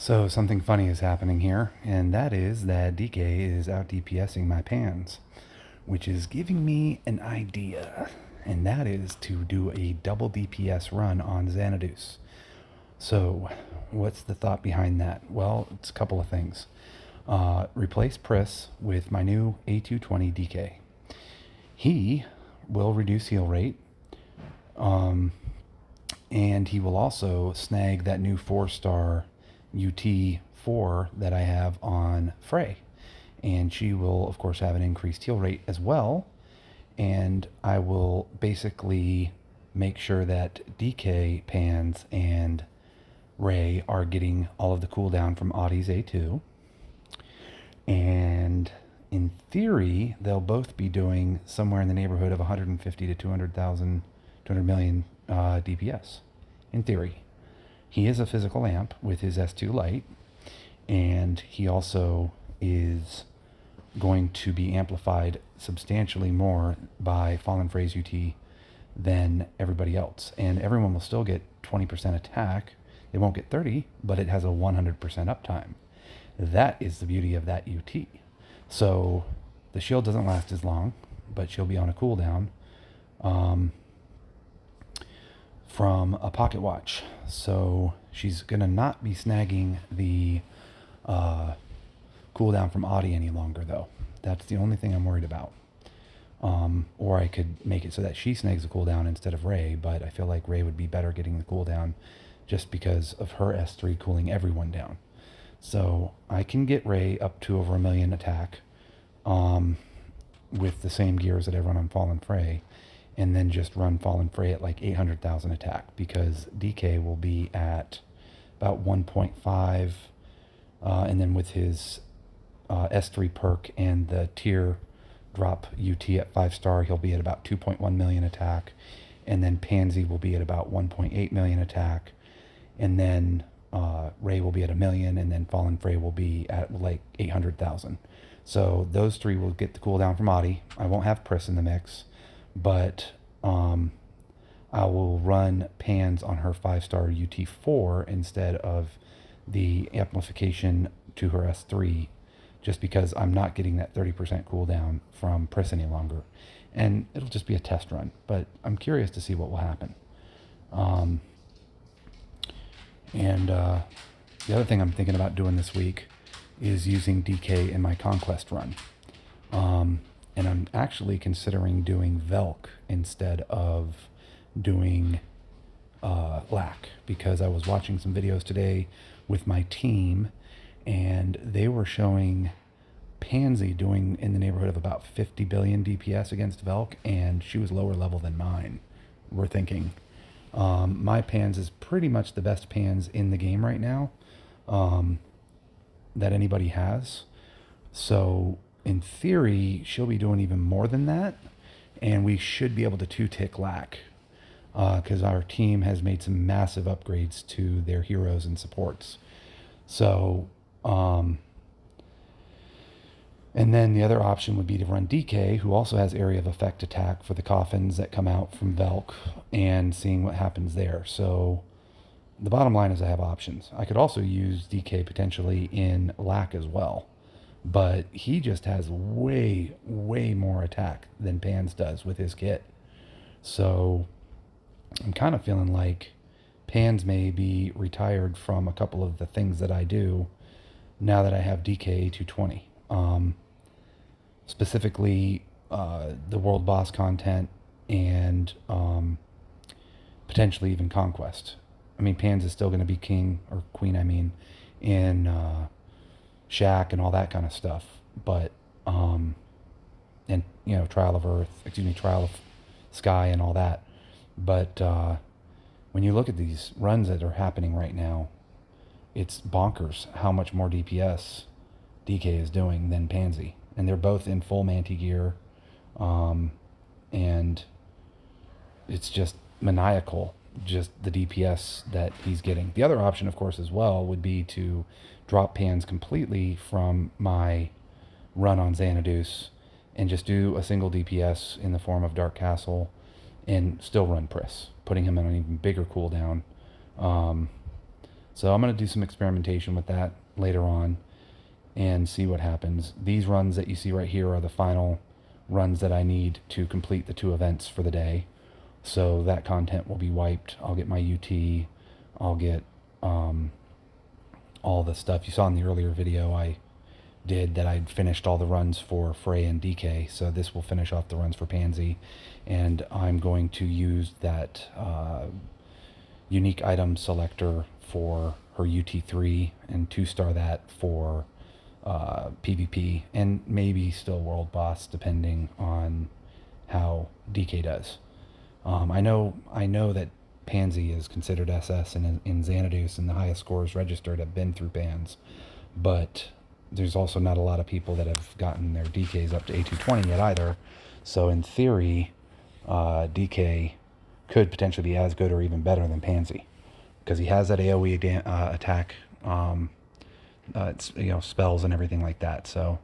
So something funny is happening here, and that is that DK is out DPSing my pans, which is giving me an idea, and that is to do a double DPS run on Xanadus. So, what's the thought behind that? Well, it's a couple of things. Replace Priss with my new A220 DK. He will reduce heal rate, um, and he will also snag that new 4-star UT4 that I have on Frey. And she will, of course, have an increased heal rate as well. And I will basically make sure that DK, Pans, and Ray are getting all of the cooldown from Audie's A2. And in theory, they'll both be doing somewhere in the neighborhood of 150 to 200,000, 200 million DPS. In theory. He is a physical amp with his S2 light, and he also is going to be amplified substantially more by Fallen Phrase UT than everybody else. And everyone will still get 20% attack. They won't get 30, but it has a 100% uptime. That is the beauty of that UT. So the shield doesn't last as long, but she'll be on a cooldown from a pocket watch. So she's going to not be snagging the cooldown from Audie any longer, though. That's the only thing I'm worried about. Or I could make it so that she snags the cooldown instead of Ray, but I feel like Ray would be better getting the cooldown just because of her S3 cooling everyone down. So I can get Ray up to over 1 million attack with the same gears that I run on Fallen Frey, and then just run Fallen Frey at like 800,000 attack, because DK will be at about 1.5, and then with his S3 perk and the tier drop UT at 5-star, he'll be at about 2.1 million attack, and then Pansy will be at about 1.8 million attack, and then Ray will be at 1 million, and then Fallen Frey will be at like 800,000. So those three will get the cooldown from Audie. I won't have Priss in the mix, but I will run Pans on her 5-star UT4 instead of the amplification to her S3, just because I'm not getting that 30% cooldown from Priss any longer. And it'll just be a test run, but I'm curious to see what will happen. The other thing I'm thinking about doing this week is using DK in my Conquest run. And I'm actually considering doing Velk instead of doing Lack, because I was watching some videos today with my team, and they were showing Pansy doing in the neighborhood of about 50 billion DPS against Velk, and she was lower level than mine. We're thinking my Pans is pretty much the best Pans in the game right now that anybody has. So in theory, she'll be doing even more than that, and we should be able to 2-tick Lack, because our team has made some massive upgrades to their heroes and supports. So, and then the other option would be to run DK, who also has area of effect attack for the coffins that come out from Velk, and seeing what happens there. So the bottom line is I have options. I could also use DK potentially in Lack as well, but he just has way, way more attack than Pans does with his kit. So I'm kind of feeling like Pans may be retired from a couple of the things that I do now that I have DK 220. Specifically, the world boss content and potentially even Conquest. I mean, Pans is still going to be king, or queen, I mean, in Shack and all that kind of stuff. But, and, you know, Trial of Sky and all that. But when you look at these runs that are happening right now, it's bonkers how much more DPS DK is doing than Pansy. And they're both in full Manti gear. And it's just maniacal, just the DPS that he's getting. The other option, of course, as well, would be to drop Pans completely from my run on Xanadus and just do a single DPS in the form of Dark Castle and still run Priss, putting him on an even bigger cooldown. So I'm going to do some experimentation with that later on and see what happens. These runs that you see right here are the final runs that I need to complete the 2 events for the day. So that content will be wiped. I'll get my UT. I'll get all the stuff you saw in the earlier video I did, that I'd finished all the runs for Frey and DK. So this will finish off the runs for Pansy. And I'm going to use that unique item selector for her UT3 and 2-star that for PvP, and maybe still World Boss, depending on how DK does. I know that Pansy is considered SS in Xanadus, and the highest scores registered have been through Pans, but there's also not a lot of people that have gotten their DKs up to A220 yet either. So in theory, DK could potentially be as good or even better than Pansy, because he has that AoE attack, it's, spells and everything like that. So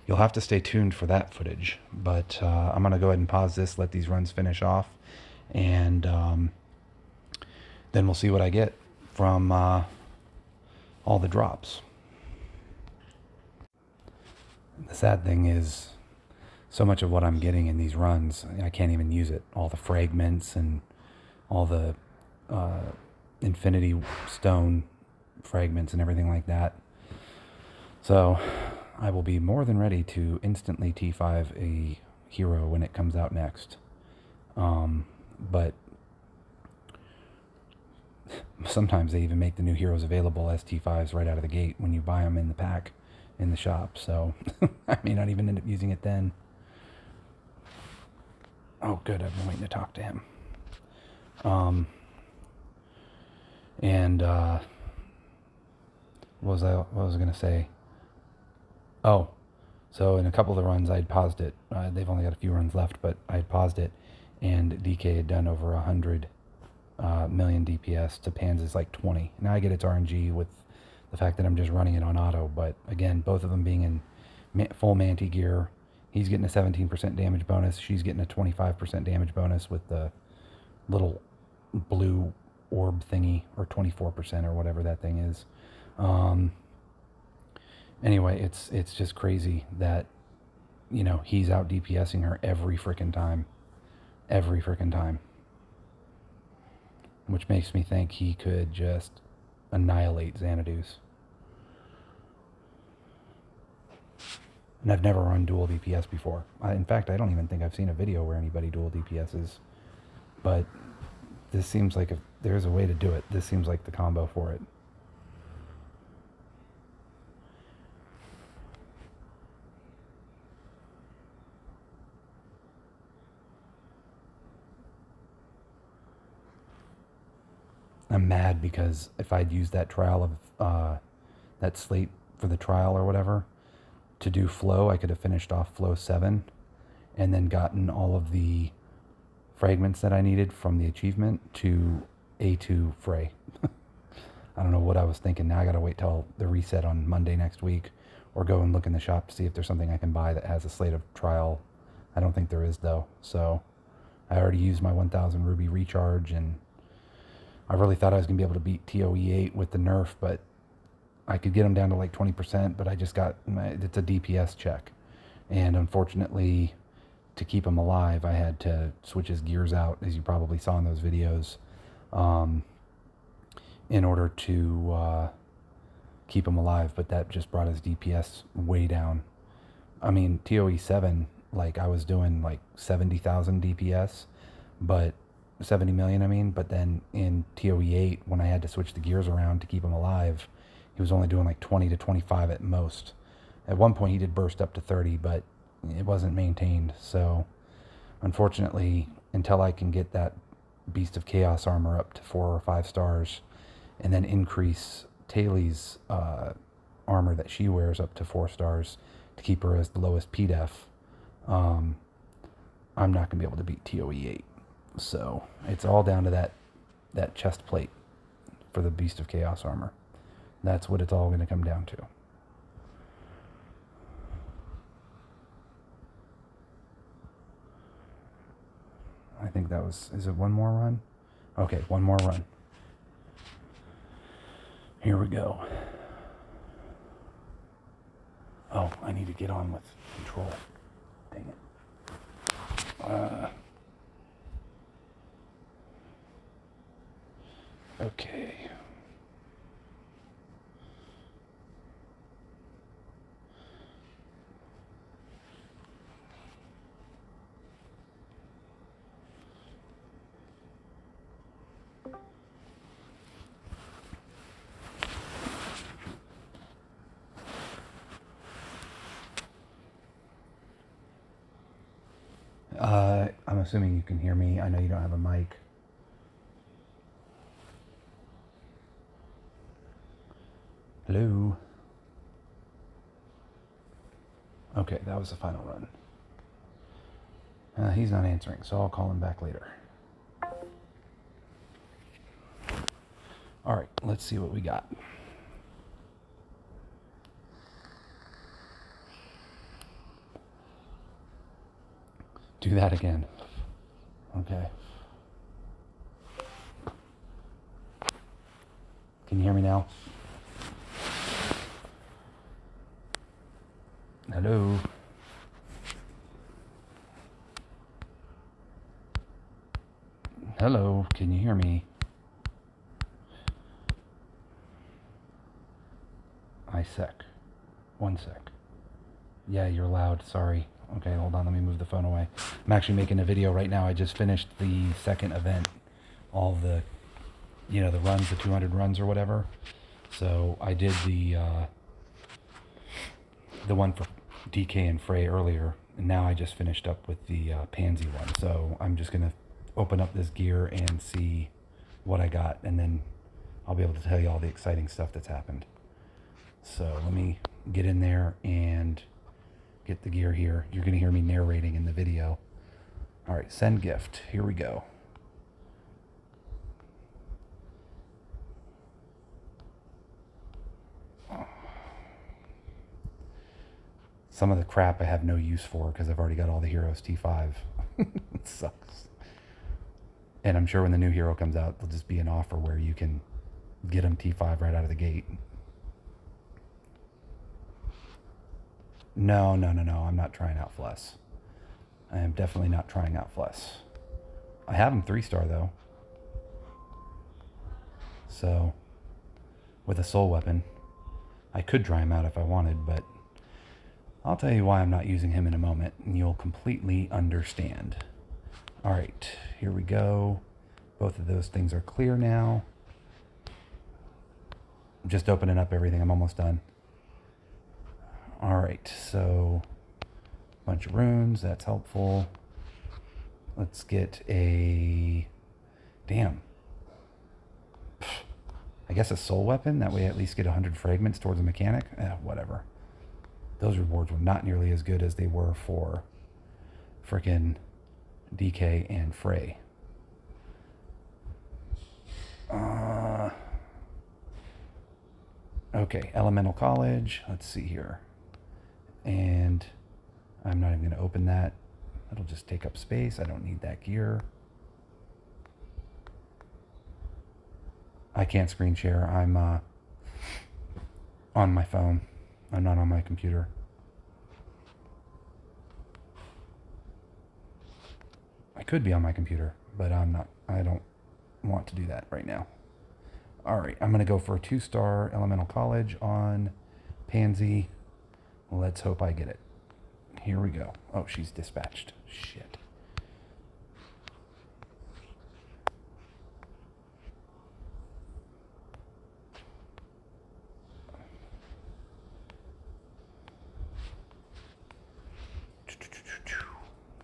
you'll have to stay tuned for that footage. But I'm going to go ahead and pause this, let these runs finish off, and then we'll see what I get from all the drops. The sad thing is, so much of what I'm getting in these runs, I can't even use it. All the fragments and all the Infinity Stone fragments and everything like that. So I will be more than ready to instantly T5 a hero when it comes out next. But sometimes they even make the new heroes available as T5s right out of the gate when you buy them in the pack in the shop. So I may not even end up using it then. Oh, good. I've been waiting to talk to him. What was I going to say? Oh, so in a couple of the runs, I'd paused it. They've only got a few runs left, but I'd paused it, and DK had done over 100 million DPS to Pan's like 20. Now I get its RNG with the fact that I'm just running it on auto, but again, both of them being in full Manti gear. He's getting a 17% damage bonus. She's getting a 25% damage bonus with the little blue orb thingy, or 24% or whatever that thing is. Anyway, it's just crazy that, he's out DPSing her every freaking time. Every freaking time. Which makes me think he could just annihilate Xanadus. And I've never run dual DPS before. In fact, I don't even think I've seen a video where anybody dual DPSs. But this seems like, if there's a way to do it, this seems like the combo for it. I'm mad because if I'd used that trial of that slate for the trial or whatever to do flow, I could have finished off flow 7 and then gotten all of the fragments that I needed from the achievement to A2 Frey. I don't know what I was thinking. Now I gotta wait till the reset on Monday next week, or go and look in the shop to see if there's something I can buy that has a slate of trial. I don't think there is though. So I already used my 1000 ruby recharge, and I really thought I was gonna be able to beat TOE 8 with the nerf, but I could get him down to like 20%, but I just got, it's a DPS check. And unfortunately, to keep him alive, I had to switch his gears out, as you probably saw in those videos, in order to keep him alive. But that just brought his DPS way down. I mean, TOE 7, like I was doing like 70,000 DPS, but 70 million, I mean, but then in TOE 8, when I had to switch the gears around to keep him alive, he was only doing like 20 to 25 at most. At one point he did burst up to 30, but it wasn't maintained. So unfortunately, until I can get that Beast of Chaos armor up to 4 or 5 stars, and then increase Taylor's armor that she wears up to 4 stars to keep her as the lowest PDEF, I'm not going to be able to beat TOE 8. So it's all down to that chest plate for the Beast of Chaos armor. That's what it's all going to come down to. I think that was, is it one more run? Okay, one more run. Here we go. Oh, I need to get on with control. Dang it. Okay. I'm assuming you can hear me. I know you don't have a mic. Hello? Okay, that was the final run. He's not answering, so I'll call him back later. All right, let's see what we got. Do that again. Okay. Can you hear me now? Hello? Hello, can you hear me? I sec. 1 sec. Yeah, you're loud. Sorry. Okay, hold on. Let me move the phone away. I'm actually making a video right now. I just finished the second event. All the, the runs, the 200 runs or whatever. So I did the one for DK and Frey earlier. And now I just finished up with the Pansi one. So I'm just going to open up this gear and see what I got. And then I'll be able to tell you all the exciting stuff that's happened. So let me get in there and get the gear here. You're going to hear me narrating in the video. All right, send gift. Here we go. Some of the crap I have no use for because I've already got all the heroes T5. It sucks. And I'm sure when the new hero comes out, there'll just be an offer where you can get them T5 right out of the gate. No. I'm not trying out Fless. I am definitely not trying out Fless. I have him 3-star though. So, with a soul weapon, I could dry him out if I wanted, but I'll tell you why I'm not using him in a moment, and you'll completely understand. All right, here we go. Both of those things are clear now. I'm just opening up everything. I'm almost done. All right, so a bunch of runes. That's helpful. Let's get a... Damn. I guess a soul weapon. That way I at least get 100 fragments towards a mechanic. Whatever. Those rewards were not nearly as good as they were for frickin' DK and Frey. Okay, Elemental College. Let's see here. And I'm not even going to open that. It'll just take up space. I don't need that gear. I can't screen share. I'm on my phone. I'm not on my computer. I could be on my computer, but I'm not. I don't want to do that right now. All right, I'm going to go for a 2-star Elemental College on Pansi. Let's hope I get it. Here we go. Oh, she's dispatched. Shit.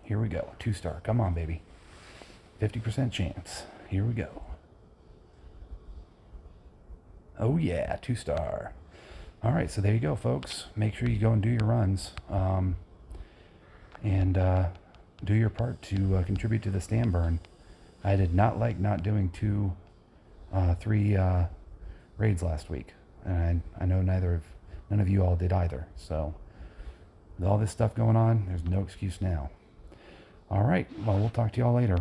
Here we go. 2-star. Come on, baby. 50% chance. Here we go. Oh, yeah. 2-star. All right. So there you go, folks. Make sure you go and do your runs. And do your part to contribute to the stand burn. I did not like not doing 3 raids last week. And I know none of you all did either. So with all this stuff going on, there's no excuse now. All right. Well, we'll talk to y'all later.